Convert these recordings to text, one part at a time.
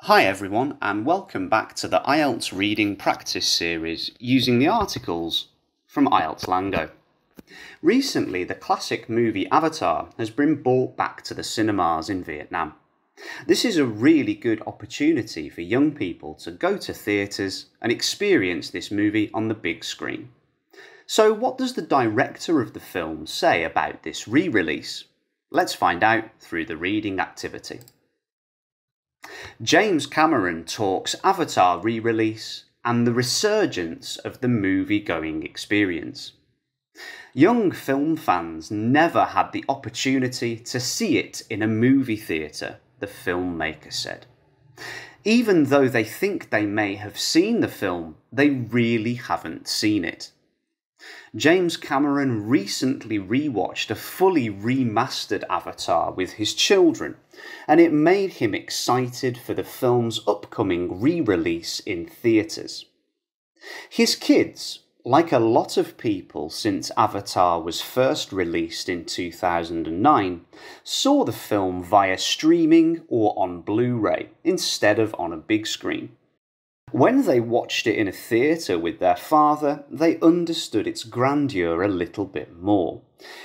Hi everyone, and welcome back to the IELTS reading practice series using the articles from IELTS LangGo. Recently, the classic movie Avatar has been brought back to the cinemas in Vietnam. This is a really good opportunity for young people to go to theatres and experience this movie on the big screen. So what does the director of the film say about this re-release? Let's find out through the reading activity. James Cameron talks Avatar re-release and the resurgence of the movie-going experience. Young film fans never had the opportunity to see it in a movie theatre, the filmmaker said. Even though they think they may have seen the film, they really haven't seen it. James Cameron recently rewatched a fully remastered Avatar with his children, and it made him excited for the film's upcoming re-release in theatres. His kids, like a lot of people since Avatar was first released in 2009, saw the film via streaming or on Blu-ray instead of on a big screen. When they watched it in a theatre with their father, they understood its grandeur a little bit more,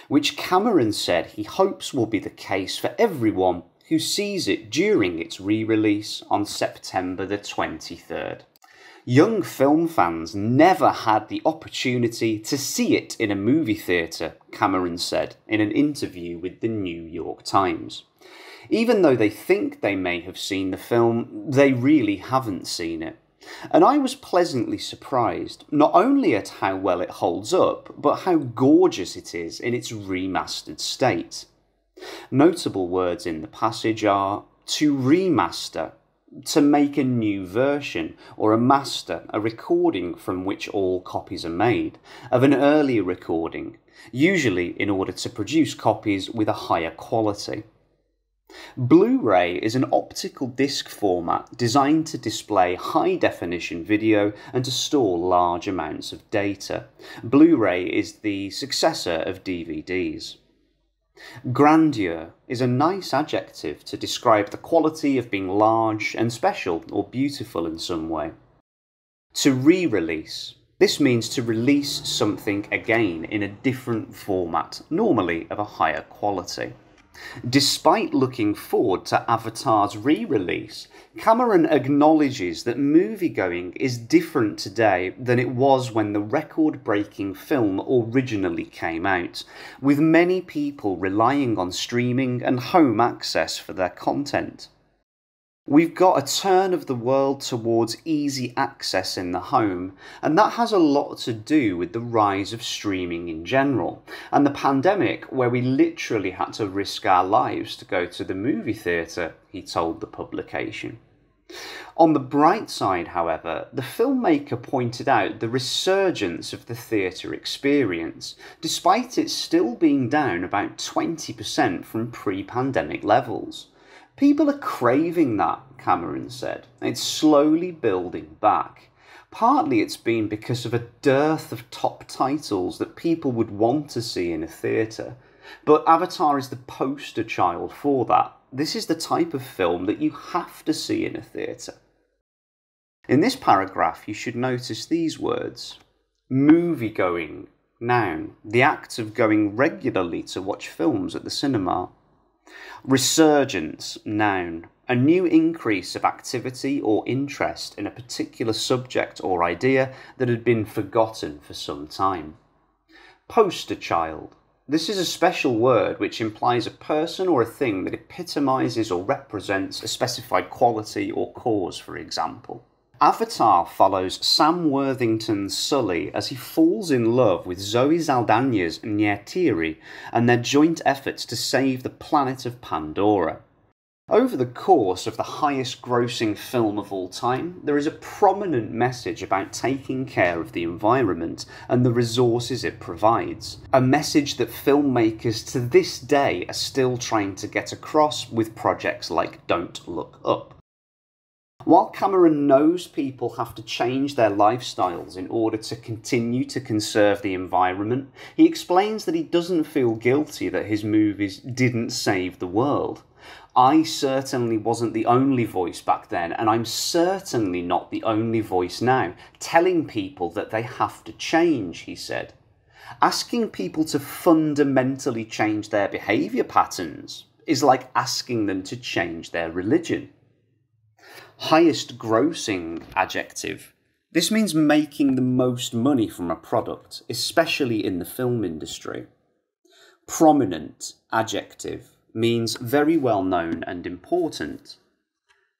which Cameron said he hopes will be the case for everyone who sees it during its re-release on September the 23rd. Young film fans never had the opportunity to see it in a movie theatre, Cameron said in an interview with the New York Times. Even though they think they may have seen the film, they really haven't seen it. And I was pleasantly surprised, not only at how well it holds up, but how gorgeous it is in its remastered state. Notable words in the passage are to remaster, to make a new version, or a master, a recording from which all copies are made, of an earlier recording, usually in order to produce copies with a higher quality. Blu-ray is an optical disc format designed to display high-definition video and to store large amounts of data. Blu-ray is the successor of DVDs. Grandeur is a nice adjective to describe the quality of being large and special or beautiful in some way. To re-release. This means to release something again in a different format, normally of a higher quality. Despite looking forward to Avatar's re-release, Cameron acknowledges that moviegoing is different today than it was when the record-breaking film originally came out, with many people relying on streaming and home access for their content. We've got a turn of the world towards easy access in the home, and that has a lot to do with the rise of streaming in general, and the pandemic where we literally had to risk our lives to go to the movie theatre, he told the publication. On the bright side, however, the filmmaker pointed out the resurgence of the theatre experience, despite it still being down about 20% from pre-pandemic levels. People are craving that, Cameron said. It's slowly building back. Partly it's been because of a dearth of top titles that people would want to see in a theatre. But Avatar is the poster child for that. This is the type of film that you have to see in a theatre. In this paragraph, you should notice these words. Movie-going, noun, the act of going regularly to watch films at the cinema. Resurgence, noun, a new increase of activity or interest in a particular subject or idea that had been forgotten for some time. Poster child. This is a special word which implies a person or a thing that epitomizes or represents a specified quality or cause, for example. Avatar follows Sam Worthington's Sully as he falls in love with Zoe Saldana's Neytiri and their joint efforts to save the planet of Pandora. Over the course of the highest grossing film of all time, there is a prominent message about taking care of the environment and the resources it provides. A message that filmmakers to this day are still trying to get across with projects like Don't Look Up. While Cameron knows people have to change their lifestyles in order to continue to conserve the environment, he explains that he doesn't feel guilty that his movies didn't save the world. I certainly wasn't the only voice back then, and I'm certainly not the only voice now, telling people that they have to change, he said. Asking people to fundamentally change their behaviour patterns is like asking them to change their religion. Highest grossing adjective. This means making the most money from a product, especially in the film industry. Prominent adjective means very well known and important.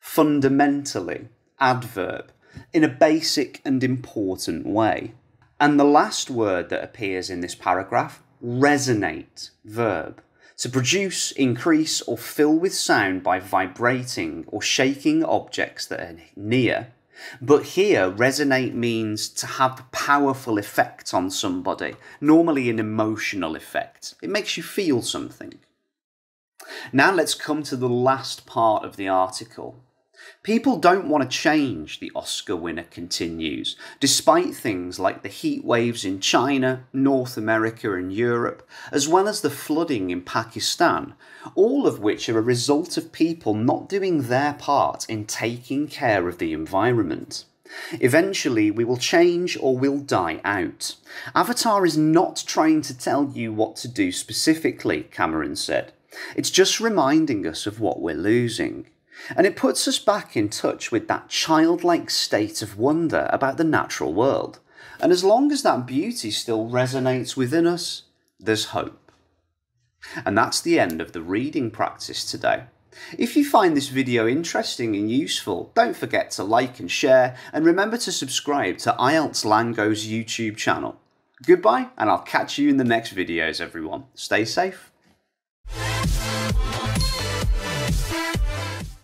Fundamentally, adverb, in a basic and important way. And the last word that appears in this paragraph, resonate, verb, to produce, increase or fill with sound by vibrating or shaking objects that are near. But here, resonate means to have a powerful effect on somebody, normally an emotional effect. It makes you feel something. Now let's come to the last part of the article. People don't want to change, the Oscar winner continues, despite things like the heat waves in China, North America and Europe, as well as the flooding in Pakistan, all of which are a result of people not doing their part in taking care of the environment. Eventually, we will change or we'll die out. Avatar is not trying to tell you what to do specifically, Cameron said. It's just reminding us of what we're losing. And it puts us back in touch with that childlike state of wonder about the natural world. And as long as that beauty still resonates within us, there's hope. And that's the end of the reading practice today. If you find this video interesting and useful, don't forget to like and share, and remember to subscribe to IELTS LangGo's YouTube channel. Goodbye, and I'll catch you in the next videos, everyone. Stay safe.